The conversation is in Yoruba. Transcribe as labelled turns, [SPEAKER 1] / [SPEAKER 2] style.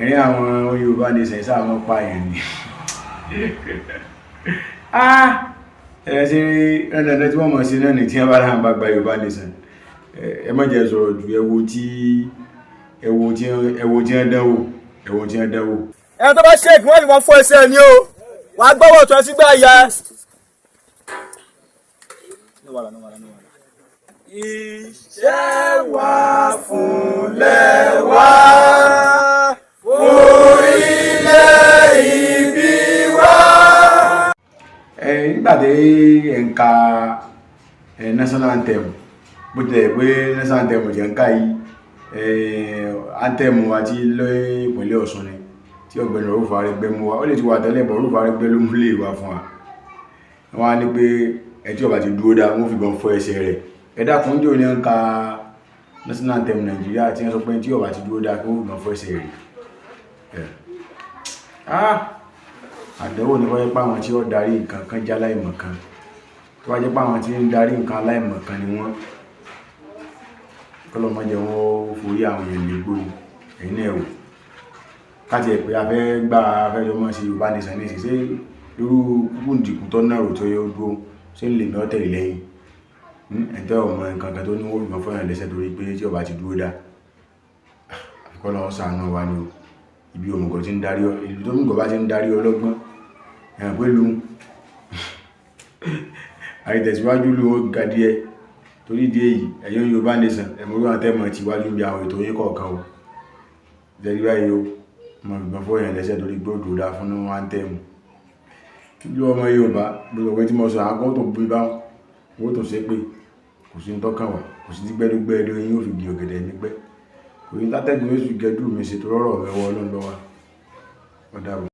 [SPEAKER 1] ẹ̀rín àwọn Yorùbá nation sáà wọ́n pààyàn ni ẹ̀rẹ́ sí ẹ̀rẹ́dẹ̀ tí wọ́n mọ̀ sí náà ní tí wọ́n bá dáhùn bá gba Yorùbá nation ẹ má jẹ́ sọ̀rọ̀ jù ẹwọ tí wọ́n dánwò.
[SPEAKER 2] ẹni tó bá ṣèkì wọ́n fi wọ́n fọ́ ẹsẹ̀ ni o wàá gbọ́wọ́ tó ẹ sí gbá ya.
[SPEAKER 3] Iṣẹ́ wa fúnlẹ̀ wá fún ilẹ̀ ìbí wa.
[SPEAKER 1] Nígbàtí ẹ̀ǹka national anthem bó tẹ̀ pé national anthem jẹ́ ǹká yìí anthem wa tí lọ́yìn ìpínlẹ̀ Ọ̀ṣun ni tí ọ̀gbẹ́ni Rọ́ọ̀fù Arẹ́gbẹ́ mú wa ó lè ti wà tẹ́lẹ̀ bọ̀ Rọ́ọ̀fù Arẹ́gbẹ́ ló mú lè wá fún wa wọ́n á ní pé ẹtí ọba ti dúró dá wọ́n fi gbọ́n fọ́ ẹsẹ̀ rẹ̀ ẹ̀dá kan jò ní ǹka national anthem Nàìjíríà tí wọ́n sọ pé tí ọba ti dúró dá kí wọ́n fi gbọ́n fọ́ ẹsẹ̀ rẹ̀ àdánwò ní wọ́n jẹ́ páwọn tí ó darí nǹkan kan já láìmọ̀kan tó wá jẹ́ páwọn tí ń darí nǹkan aláìmọ̀kan ni wọ́n kọ́lọ́mọ́ jẹ́ wọ́n forí àwọn èèyàn légbò ẹ̀yìn ẹ̀wò káti ẹ̀ pé afẹ́ gbá afẹ́jọ́ mọ́ sí Yorùbá nation ní ìsẹ́ irú kúkúndìkú tó náà rò tó yẹ gbó ṣé ń lè ní ọ́tẹ̀ lẹ́yìn ẹ̀tẹ́ ọmọ nǹkan kan tó ní wọ́n gbọ́n fọ́yàn lẹ́sẹ̀ torí pé tí ọba ti dúró dá àfikọ́lọ́ ṣàánú wa ni o ibi òmùgọ̀ tí ń darí ìlú tó mùgọ̀ bá ti ń darí ọlọ́gbọ́n ẹ̀yàn pẹ̀lú àìtẹ̀síwájú ló ga díẹ̀ torí dí èyí ẹ̀yọ́ Yorùbá nation ẹ̀mọ̀rú àwọn tẹ́mọ̀ ti wájú bí àwọn ètò yín kọ̀ọ̀kan o jẹ́ríwá yóò mọ̀ gbọ́n fóyàn lẹ́sẹ̀ torí gbọ́dọ̀ dá fún wọn tẹ́mù ló ọmọ Yorùbá gbogbo ọgbẹ́ tí mo sọ àkọ́ tó bí bá wọ́n tó ṣe pé kò sí ń tọ́kàn wà kò sí gbẹ́dúgbẹ́dú yín ò fi gbì ọ̀gẹ̀dẹ̀ nígbẹ́ kò ní tátẹ́gùn yóò sì gẹ́dù mi ṣètò rọ́rọ̀ mẹ́wọ́ ọlọ́run lọ́wọ́ ọ̀dàbọ̀.